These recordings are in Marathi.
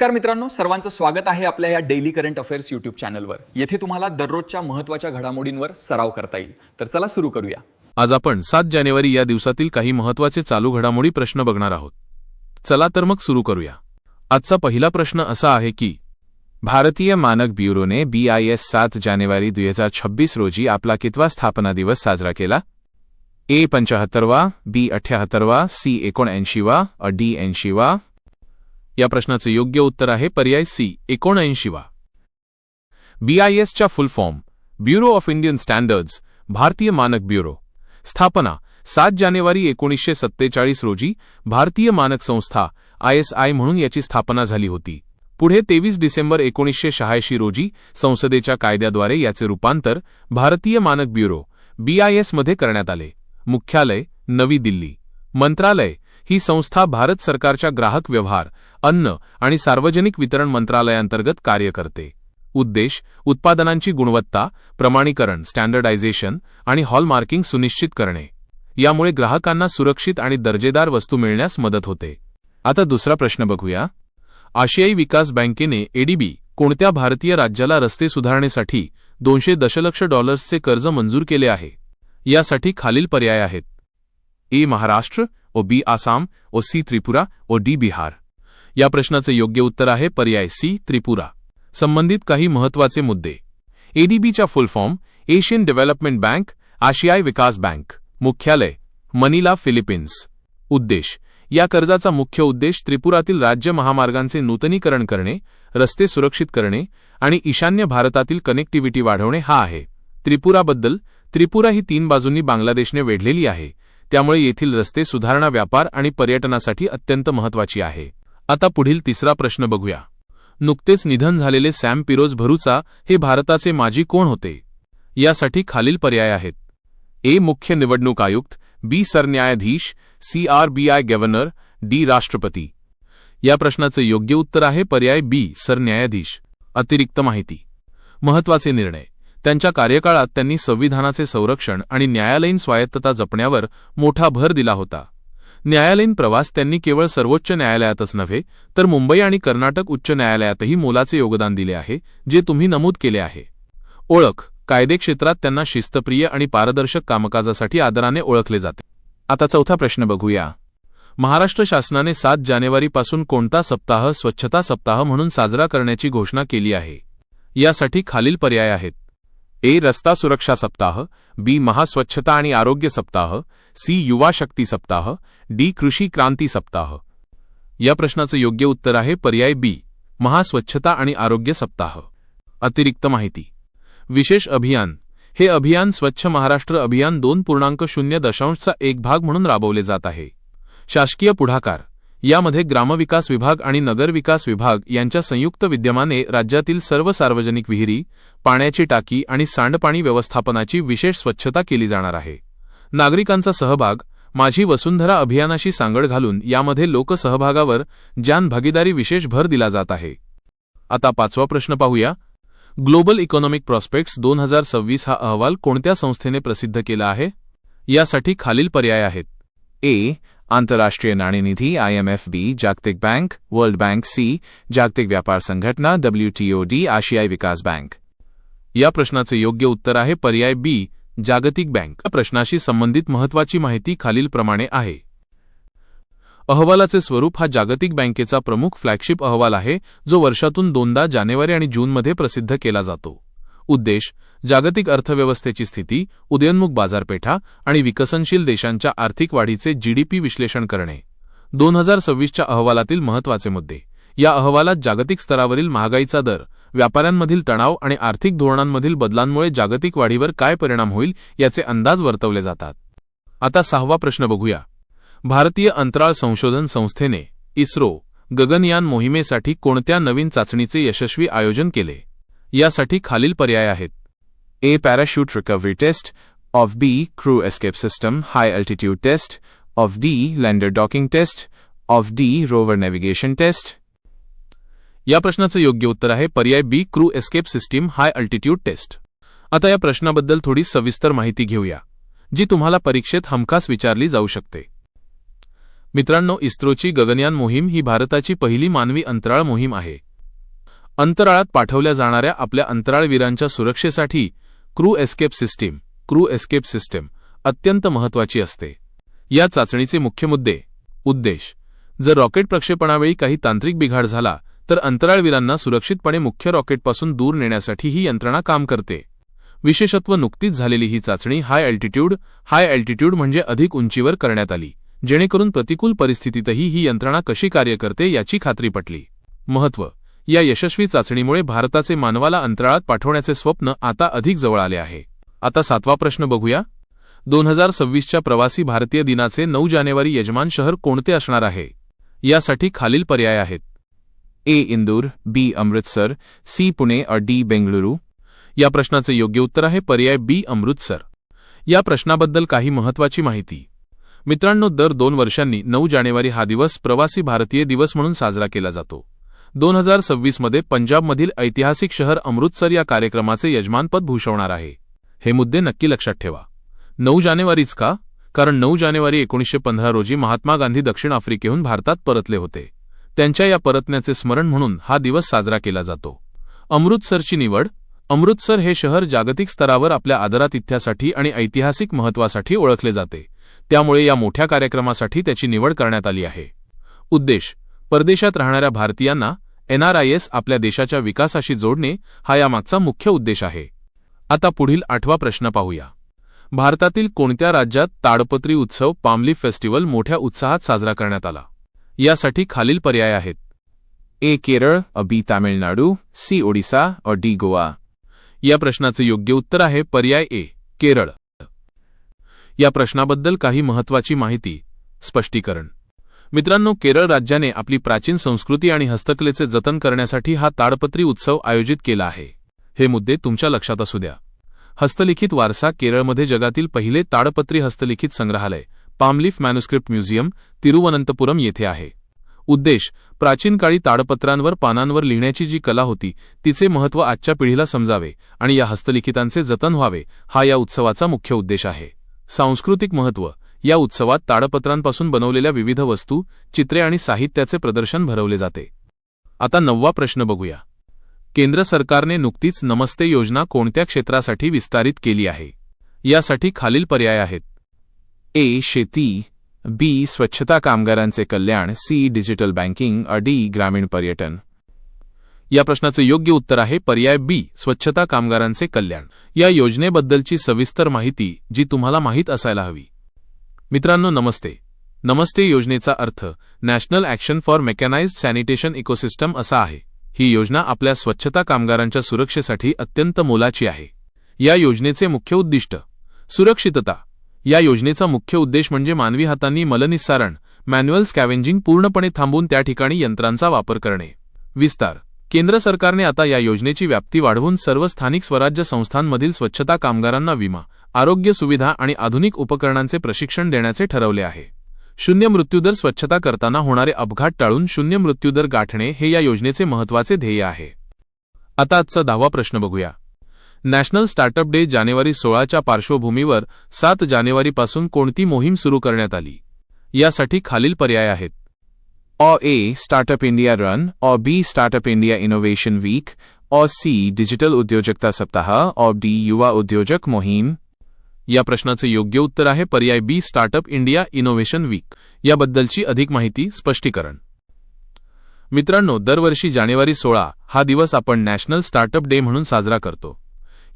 नमस्कार मित्रांनो, सर्वांचं स्वागत आहे आपल्या या डेली करंट अफेअर्स यूट्यूब चॅनलवर। येथे तुम्हाला दररोजच्या महत्त्वाच्या घडामोडींवर सराव करता येईल। तर चला सुरू करूया। आज आपण 7 जानेवारी या दिवसातील काही महत्त्वाचे चालू घडामोडी प्रश्न बघणार आहोत। चला तर मग सुरू करूया। आजचा पहिला प्रश्न असा आहे की भारतीय मानक ब्युरोने BIS 7 जानेवारी 2026 रोजी आपला कितवा स्थापना दिवस साजरा केला? A 75वा, B 78वा, C 79वा, D 80वा। या प्रश्नाचे योग्य उत्तर आहे पर्याय C 79वा। BISच्या full form bureau of Indian standards, भारतीय मानक ब्युरो। स्थापना 7 जानेवारी 1947 रोजी भारतीय मानक संस्था ISI म्हणून याची स्थापना झाली होती। पुढे 23 डिसेंबर 1986 रोजी संसदेच्या कायद्याद्वारे याचे रूपांतर भारतीय मानक ब्युरो BIS मध्ये करण्यात आले। मुख्यालय नवी दिल्ली। मंत्रालय ही संस्था भारत सरकारच्या ग्राहक व्यवहार, अन्न आणि सार्वजनिक वितरण मंत्रालयांतर्गत कार्य करते। उद्देश उत्पादनांची गुणवत्ता, प्रमाणीकरण स्टँडर्डायझेशन आणि हॉलमार्किंग सुनिश्चित करणे। यामुळे ग्राहकांना सुरक्षित आणि दर्जेदार वस्तू मिळण्यास मदत होते। आता दुसरा प्रश्न बघूया। आशियाई विकास बँकेने ADB कोणत्या भारतीय राज्याला रस्ते सुधारणेसाठी $200 दशलक्ष कर्ज मंजूर केले आहे? यासाठी खालील पर्याय आहेत: A Maharashtra, B Assam, C Tripura, D Bihar. या प्रश्नाचे योग्य उत्तर आहे पर्याय C त्रिपुरा। संबंधित काही महत्त्वाचे मुद्दे। ADBच्या full form Asian development bank, आशियाई विकास बँक। मुख्यालय मनिला, फिलिपिन्स। उद्देश या कर्जाचा मुख्य उद्देश त्रिपुरातील राज्य महामार्गांचे नूतनीकरण करणे, रस्ते सुरक्षित करणे आणि ईशान्य भारतातील कनेक्टिव्हिटी वाढवणे हा आहे। त्रिपुराबद्दल त्रिपुरा ही 3 बाजूंनी बांगलादेशने वेढलेली आहे, त्यामुळे येथील रस्ते सुधारणा व्यापार आणि पर्यटनासाठी अत्यंत महत्त्वाची आहे। आता पुढील तिसरा प्रश्न बघूया। नुकतेच निधन झालेले सॅम पिरोज भरूचा हे भारताचे माजी कोण होते? यासाठी खालील पर्याय आहेत: A मुख्य निवडणूक आयुक्त, B सरन्यायाधीश, C RBI गव्हर्नर, D राष्ट्रपती। या प्रश्नाचे योग्य उत्तर आहे पर्याय B सरन्यायाधीश। अतिरिक्त माहिती। महत्त्वाचे निर्णय। त्यांच्या कार्यकाळात त्यांनी संविधानाचे संरक्षण आणि न्यायालयीन स्वायत्तता जपण्यावर मोठा भर दिला होता। न्यायालयीन प्रवास त्यांनी केवळ सर्वोच्च न्यायालयातच नव्हे तर मुंबई आणि कर्नाटक उच्च न्यायालयातही मोलाचे योगदान दिले आहे, जे तुम्ही नमूद केले आहे। ओळख। कायदे क्षेत्रात त्यांना शिस्तप्रिय आणि पारदर्शक कामकाजासाठी आदराने ओळखले जाते। आता चौथा प्रश्न बघूया। महाराष्ट्र शासनाने 7 जानेवारीपासून कोणता सप्ताह स्वच्छता सप्ताह म्हणून साजरा करण्याची घोषणा केली आहे? यासाठी खालील पर्याय आहेत: A रस्ता सुरक्षा सप्ताह, B महास्वच्छता आणि आरोग्य सप्ताह, C युवा शक्ती सप्ताह, D कृषी क्रांती सप्ताह। या प्रश्नाचे योग्य उत्तर आहे पर्याय B महास्वच्छता आणि आरोग्य सप्ताह। अतिरिक्त माहिती। विशेष अभियान। हे अभियान स्वच्छ महाराष्ट्र अभियान 2.0.1 भाग म्हणून राबवले जात आहे। शासकीय पुढाकार। यामध्ये ग्रामविकास विभाग आणि नगर विकास विभाग यांच्या संयुक्त विद्यमाने राज्यातील सर्व सार्वजनिक विहिरी, पाण्याची टाकी आणि सांडपाणी व्यवस्थापनाची विशेष स्वच्छता केली जाणार आहे। नागरिकांचा सहभाग। माझी वसुंधरा अभियानाशी सांगड घालून यामध्ये लोकसहभागावर जान भागीदारी विशेष भर दिला जात आहे। आता पाचवा प्रश्न पाहूया। ग्लोबल इकॉनॉमिक प्रॉस्पेक्ट्स 2026 हा अहवाल कोणत्या संस्थेने प्रसिद्ध केला आहे? यासाठी खालील पर्याय आहेत: A आंतरराष्ट्रीय नाणेनिधी IMF, B जागतिक बँक, वर्ल्ड बँक, C जागतिक व्यापार संघटना WTO, D आशियाई विकास बँक। या प्रश्नाचे योग्य उत्तर आहे पर्याय B जागतिक बँक। या प्रश्नाशी संबंधित महत्त्वाची माहिती खालीलप्रमाणे आहे। अहवालाचे स्वरूप हा जागतिक बँकेचा प्रमुख फ्लॅगशिप अहवाल आहे, जो वर्षातून 2दा जानेवारी आणि जूनमध्ये प्रसिद्ध केला जातो। उद्देश जागतिक अर्थव्यवस्थेची स्थिती, उदयोन्मुख बाजारपेठा आणि विकसनशील देशांच्या आर्थिक वाढीचे GDP विश्लेषण करणे। 2026च्या अहवालातील महत्त्वाचे मुद्दे। या अहवालात जागतिक स्तरावरील महागाईचा दर, व्यापाऱ्यांमधील तणाव आणि आर्थिक धोरणांमधील बदलांमुळे जागतिक वाढीवर काय परिणाम होईल याचे अंदाज वर्तवले जातात। आता 6वा प्रश्न बघूया। भारतीय अंतराळ संशोधन संस्थेने इस्रो गगनयान मोहिमेसाठी कोणत्या नवीन चाचणीचे यशस्वी आयोजन केले? यासाठी खालील पर्याय आहेत: A parachute recovery test, of B crew escape system high altitude test, of D lander docking test, of D rover navigation test। या प्रश्नाचे योग्य उत्तर आहे पर्याय B crew escape system high altitude test. आता या प्रश्नाबद्दल थोडी सविस्तर माहिती घेऊया, जी तुम्हाला परीक्षेत हमखास विचारली जाऊ शकते। मित्रांनो, इस्रोची गगनयान मोहीम ही भारताची पहिली मानवी अंतराळ मोहीम आहे. अंतराळात पाठवल्या जाणाऱ्या आपल्या अंतराळवीरांच्या सुरक्षेसाठी क्रू एस्केप सिस्टीम अत्यंत महत्त्वाची असते. या चाचणीचे मुख्य उद्देश जर रॉकेट प्रक्षेपणावेळी काही तांत्रिक बिघाड झाला तर अंतराळवीरांना सुरक्षितपणे मुख्य रॉकेटपासून दूर नेण्यासाठी ही यंत्रणा काम करते. विशेषत्व नुकतीच झालेली ही चाचणी हाय अल्टिट्यूड म्हणजे अधिक उंचीवर करण्यात आली, जेणेकरून प्रतिकूल परिस्थितीतही ही यंत्रणा कशी कार्य करते याची खात्री पटली. महत्त्व: या यशस्वी चाचणीमुळे भारताचे मानवाला अंतराळात पाठवण्याचे स्वप्न आता अधिक जवळ आले आहे. आता 7वा प्रश्न बघूया. 2026च्या प्रवासी भारतीय दिनाचे 9 जानेवारी यजमान शहर कोणते असणार आहे? यासाठी खालील पर्याय आहेत. ए. इंदूर, बी. अमृतसर, सी. पुणे और डी. बेंगळुरू. या प्रश्नाचे योग्य उत्तर आहे पर्याय बी. अमृतसर. या प्रश्नाबद्दल काही महत्त्वाची माहिती. मित्रांनो, दर 2 वर्षांनी 9 जानेवारी हा दिवस प्रवासी भारतीय दिवस म्हणून साजरा केला जातो. 2026मध्ये पंजाबमधील ऐतिहासिक शहर अमृतसर या कार्यक्रमाचे यजमानपद भूषवणार आहे. हे मुद्दे नक्की लक्षात ठेवा. 9 जानेवारीच का? कारण 9 जानेवारी 1915 रोजी महात्मा गांधी दक्षिण आफ्रिकेहून भारतात परतले होते. त्यांच्या या परतण्याचे स्मरण म्हणून हा दिवस साजरा केला जातो. अमृतसरची निवड. अमृतसर हे शहर जागतिक स्तरावर आपल्या आदरातिथ्यासाठी आणि ऐतिहासिक महत्त्वासाठी ओळखले जाते. त्यामुळे या मोठ्या कार्यक्रमासाठी त्याची निवड करण्यात आली आहे. उद्देश: परदेशात राहणाऱ्या भारतीयांना NRIS आपल्या देशाच्या विकासाशी जोडणे हा यामागचा मुख्य उद्देश आहे. आता पुढील 8वा प्रश्न पाहूया. भारतातील कोणत्या राज्यात ताडपत्री उत्सव पामलीफ फेस्टिवल मोठ्या उत्साहात साजरा करण्यात आला? यासाठी खालील पर्याय आहेत. ए. केरळ, बी. तामिळनाडू, सी. ओडिसा और डी. गोवा. या प्रश्नाचे योग्य उत्तर आहे पर्याय ए. केरळ. या प्रश्नाबद्दल काही महत्त्वाची माहिती. स्पष्टीकरण. मित्रांनो, केरळ राज्याने आपली प्राचीन संस्कृती आणि हस्तकलेचे जतन करण्यासाठी हा ताडपत्री उत्सव आयोजित केला आहे. हे मुद्दे तुमच्या लक्षात असू द्या. हस्तलिखित वारसा. केरळमध्ये जगातील पहिले ताडपत्री हस्तलिखित संग्रहालय पामलीफ मॅन्युस्क्रिप्ट म्युझियम तिरुवनंतपुरम येथे आहे. उद्देश: प्राचीन काळी ताडपत्रांवर पानांवर लिहिण्याची जी कला होती तिचे महत्त्व आजच्या पिढीला समजावे आणि या हस्तलिखितांचे जतन व्हावे, हा या उत्सवाचा मुख्य उद्देश आहे. सांस्कृतिक महत्त्व. या उत्सवात ताडपत्रांपासून बनवलेल्या विविध वस्तू, चित्रे आणि साहित्याचे प्रदर्शन भरवले जाते. आता 9वा प्रश्न बघूया. केंद्र सरकारने नुकतीच नमस्ते योजना कोणत्या क्षेत्रासाठी विस्तारित केली आहे? यासाठी खालील पर्याय आहेत. ए. शेती, बी. स्वच्छता कामगारांचे कल्याण, सी. डिजिटल बँकिंग और डी. ग्रामीण पर्यटन. या प्रश्नाचे योग्य उत्तर आहे पर्याय बी. स्वच्छता कामगारांचे कल्याण. या योजनेबद्दलची सविस्तर माहिती जी तुम्हाला माहीत असायला हवी. मित्रांनो, नमस्ते योजनेचा अर्थ national action for mechanised sanitation ecosystem असा आहे. ही योजना आपल्या स्वच्छता कामगारांच्या सुरक्षेसाठी अत्यंत मोलाची आहे. या योजनेचे मुख्य उद्दिष्ट: सुरक्षितता. या योजनेचा मुख्य उद्देश म्हणजे मानवी हातांनी मलनिस्सारण मॅन्युअल स्कॅव्हेंजिंग पूर्णपणे थांबवून त्या ठिकाणी यंत्रांचा वापर करणे. विस्तार. केंद्र सरकारने आता या योजनेची व्याप्ती वाढवून सर्व स्थानिक स्वराज्य संस्थांमधील स्वच्छता कामगारांना विमा, आरोग्य सुविधा आणि आधुनिक उपकरणांचे प्रशिक्षण देण्याचे ठरवले आहे. शून्य मृत्यूदर. स्वच्छता करताना होणारे अपघात टाळून शून्य मृत्यूदर गाठणे हे या योजनेचे महत्त्वाचे ध्येय आहे. आता आजचा 10वा प्रश्न बघूया. नॅशनल स्टार्टअप डे जानेवारी 16च्या पार्श्वभूमीवर 7 जानेवारीपासून कोणती मोहीम सुरू करण्यात आली? यासाठी खालील पर्याय आहेत. ए. स्टार्टअप इंडिया रन, और बी. स्टार्टअप इंडिया इनोव्हेशन वीक, और सी. डिजिटल उद्योजकता सप्ताह, और डी. युवा उद्योजक मोहीम. या प्रश्नाचे योग्य उत्तर आहे पर्याय B. Startup India innovation week. याबद्दलची अधिक माहिती. स्पष्टीकरण. मित्रांनो, दरवर्षी जानेवारी 16 हा दिवस आपण नॅशनल स्टार्टअप डे म्हणून साजरा करतो.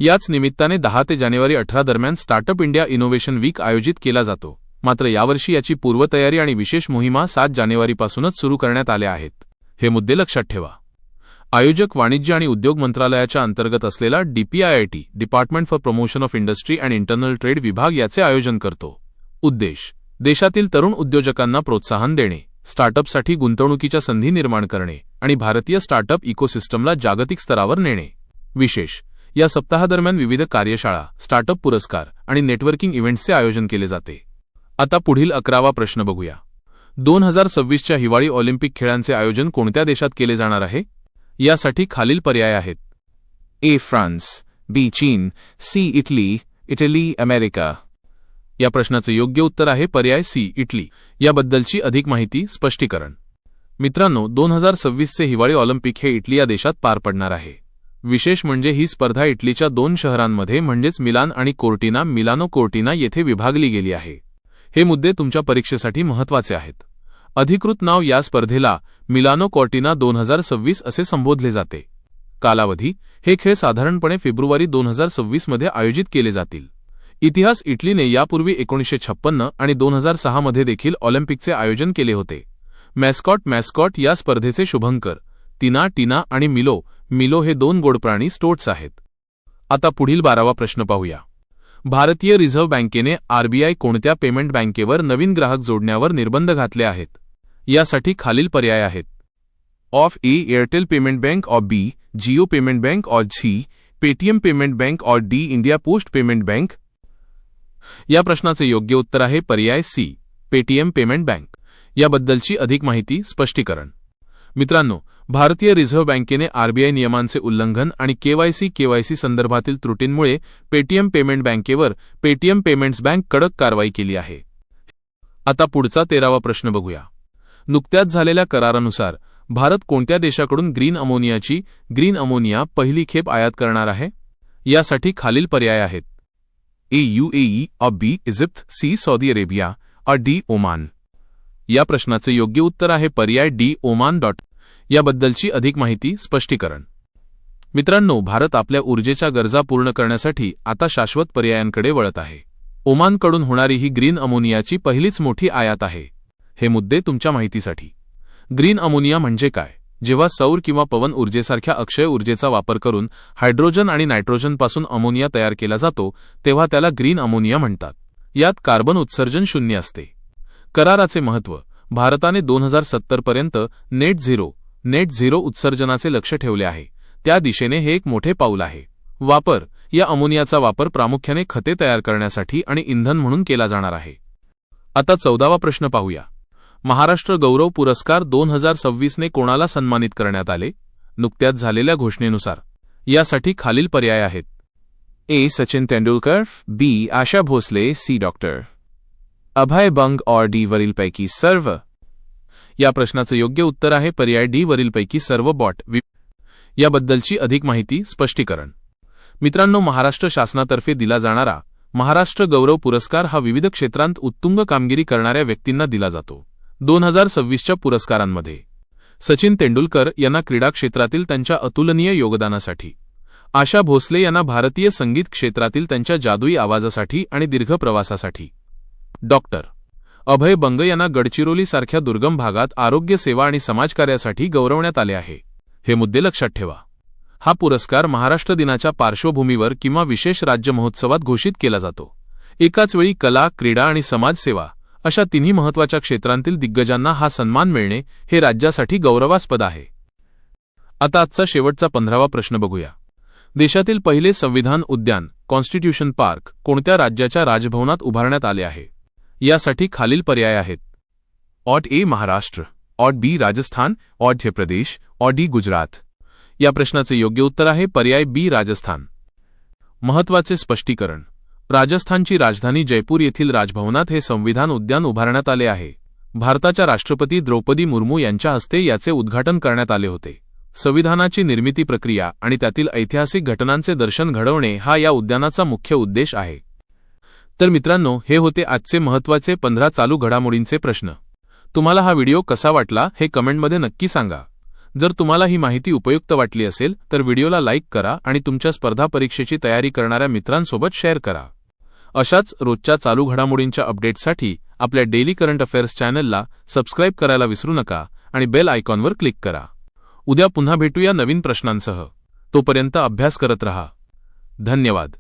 याच निमित्ताने 10 ते जानेवारी 18 दरम्यान स्टार्टअप इंडिया इनोव्हेशन वीक आयोजित केला जातो. मात्र यावर्षी याची पूर्वतयारी आणि विशेष मोहिमा 7 जानेवारीपासूनच सुरू करण्यात आल्या आहेत. हे मुद्दे लक्षात ठेवा. आयोजक वाणिज्य आणि उद्योग मंत्रालयाच्या अंतर्गत असलेला DPIIT department for promotion of industry and internal trade विभाग याचे आयोजन करतो. उद्देश: देशातील तरुण उद्योजकांना प्रोत्साहन देणे, स्टार्टअपसाठी गुंतवणुकीच्या संधी निर्माण करणे आणि भारतीय स्टार्टअप इकोसिस्टमला जागतिक स्तरावर नेणे. विशेष: या सप्ताहादरम्यान विविध कार्यशाळा, स्टार्टअप पुरस्कार आणि नेटवर्किंग इव्हेंट्सचे आयोजन केले जाते. आता पुढील 11वा प्रश्न बघूया. 2026च्या हिवाळी ऑलिम्पिक खेळांचे आयोजन कोणत्या देशात केले जाणार आहे? यासाठी खालील पर्याय आहेत. ए. फ्रान्स, बी. चीन, सी. Italy, America. या प्रश्नाचं योग्य उत्तर आहे पर्याय सी इटली. याबद्दलची अधिक माहिती स्पष्टीकरण. मित्रांनो, 2026चे हिवाळी ऑलिम्पिक हे इटली या देशात पार पडणार आहे. विशेष म्हणजे ही स्पर्धा इटलीच्या 2 शहरांमध्ये म्हणजेच मिलान आणि कोर्टिना, मिलानो कोर्टिना येथे विभागली गेली आहे. हे मुद्दे तुमच्या परीक्षेसाठी महत्त्वाचे आहेत. अधिकृत नाव या स्पर्धेला मिलानो कोर्टिना 2026 असे संबोधले जाते. कालावधी: हे खेळ साधारणपणे फेब्रुवारी 2026 मध्ये आयोजित केले जातील. इतिहास: इटलीने यापूर्वी 1956 आणि 2006 मध्ये देखील ऑलिम्पिकचे आयोजन केले होते. मॅस्कॉट या स्पर्धेचे शुभंकर टीना आणि मिलो हे 2 गोड प्राणी स्टोट्स आहेत. आता पुढील 12वा प्रश्न पाहूया. भारतीय रिझर्व्ह बँकेने आरबीआय कोणत्या पेमेंट बँकेवर नवीन ग्राहक जोडण्यावर निर्बंध घातले आहेत? यासाठी खालील पर्याय आहेत. Of A Airtel payment bank, of B Jio payment bank, और सी पेटीएम पेमेंट बँक, और D India post payment bank. या प्रश्नाचे योग्य उत्तर आहे पर्याय सी पेटीएम पेमेंट बँक. याबद्दलची अधिक माहिती स्पष्टीकरण. मित्रांनो, भारतीय रिझर्व्ह बँकेने आरबीआय नियमांचे उल्लंघन आणि केवायसी संदर्भातील त्रुटींमुळे पेटीएम पेमेंट बँकेवर पेटीएम पेमेंट्स बँक कडक कारवाई केली आहे. आता पुढचा 13वा प्रश्न बघूया. नुकत्याच झालेल्या करारानुसार भारत कोणत्या देशाकडून ग्रीन अमोनिया पहिली खेप आयात करणार आहे? यासाठी खालील पर्याय आहेत. ए UAE, और बी इजिप्त, सी सौदी अरेबिया, और डी ओमान. या प्रश्नाचे योग्य उत्तर आहे पर्याय डी ओमान. याबद्दलची अधिक माहिती स्पष्टीकरण. मित्रांनो, भारत आपल्या ऊर्जेच्या गरजा पूर्ण करण्यासाठी आता शाश्वत पर्यायांकडे वळत आहे. ओमानकडून होणारी ही ग्रीन अमोनियाची पहिलीच मोठी आयात आहे. हे मुद्दे तुमच्या माहितीसाठी. ग्रीन अमोनिया म्हणजे काय? जेव्हा सौर किंवा पवन ऊर्जेसारख्या अक्षय ऊर्जेचा वापर करून हायड्रोजन आणि नायट्रोजनपासून अमोनिया तयार केला जातो तेव्हा त्याला ग्रीन अमोनिया म्हणतात. यात कार्बन उत्सर्जन 0 असते. कराराचे महत्त्व: भारताने 2070 पर्यंत नेट झिरो उत्सर्जनाचे लक्ष्य ठेवले आहे. त्या दिशेने हे एक मोठे पाऊल आहे. वापर: या अमोनियाचा वापर प्रामुख्याने खते तयार करण्यासाठी आणि इंधन म्हणून केला जाणार आहे. आता 14वा प्रश्न पाहूया. महाराष्ट्र गौरव पुरस्कार 2026 ने कोणाला सन्मानित करण्यात आले? नुकत्याच झालेल्या घोषणेनुसार. यासाठी खालील पर्याय आहेत. ए सचिन तेंडुलकर, बी आशा भोसले, सी डॉक्टर अभय बंग, और डी वरीलपैकी सर्व. या प्रश्नाचं योग्य उत्तर आहे पर्याय डी वरीलपैकी सर्व. याबद्दलची अधिक माहिती स्पष्टीकरण. मित्रांनो, महाराष्ट्र शासनातर्फे दिला जाणारा महाराष्ट्र गौरव पुरस्कार हा विविध क्षेत्रांत उत्तुंग कामगिरी करणाऱ्या व्यक्तींना दिला जातो. 2026च्या पुरस्कारांमध्ये सचिन तेंडुलकर यांना क्रीडा क्षेत्रातील त्यांच्या अतुलनीय योगदानासाठी, आशा भोसले यांना भारतीय संगीत क्षेत्रातील त्यांच्या जादुई आवाजासाठी आणि दीर्घ प्रवासासाठी, डॉक्टर अभय बंग यांना गडचिरोलीसारख्या दुर्गम भागात आरोग्य सेवा आणि समाजकार्यासाठी गौरवण्यात आले आहे. हे मुद्दे लक्षात ठेवा. हा पुरस्कार महाराष्ट्र दिनाच्या पार्श्वभूमीवर किंवा विशेष राज्य महोत्सवात घोषित केला जातो. एकाच वेळी कला, क्रीडा आणि समाजसेवा अशा तिन्ही महत्त्वाच्या क्षेत्रांतील दिग्गजांना हा सन्मान मिळणे हे राज्यासाठी गौरवास्पद आहे. आता आजचा शेवटचा 15वा प्रश्न बघूया. देशातील पहिले संविधान उद्यान कॉन्स्टिट्यूशन पार्क कोणत्या राज्याच्या राजभवनात उभारण्यात आले आहे? यासाठी खालील पर्याय आहेत. ऑट ए महाराष्ट्र, ऑट बी राजस्थान, ऑट मध्य प्रदेश, ऑट डी गुजरात. या प्रश्नाचे योग्य उत्तर आहे पर्याय बी राजस्थान. महत्त्वाचे स्पष्टीकरण. राजस्थानची राजधानी जयपूर येथील राजभवनात हे संविधान उद्यान उभारण्यात आले आहे. भारताच्या राष्ट्रपती द्रौपदी मुर्मू यांच्या हस्ते याचे उद्घाटन करण्यात आले होते. संविधानाची निर्मिती प्रक्रिया आणि त्यातील ऐतिहासिक घटनांचे दर्शन घडवणे हा या उद्यानाचा मुख्य उद्देश आहे. तर मित्रांनो, हे होते आजचे महत्त्वाचे 15 चालू घडामोडींचे प्रश्न. तुम्हाला हा व्हिडिओ कसा वाटला हे कमेंटमध्ये नक्की सांगा. जर तुम्हाला ही माहिती उपयुक्त वाटली असेल तर व्हिडिओला लाईक करा आणि तुमच्या स्पर्धा परीक्षेची तयारी करणाऱ्या मित्रांसोबत शेअर करा. अशाच रोजच्या चालू घडामोडींच्या अपडेट्ससाठी आपल्या डेली करंट अफेअर्स चॅनलला सबस्क्राईब करायला विसरू नका आणि बेल आयकॉनवर क्लिक करा. उद्या पुन्हा भेटूया नवीन प्रश्नांसह. तोपर्यंत अभ्यास करत रहा. धन्यवाद.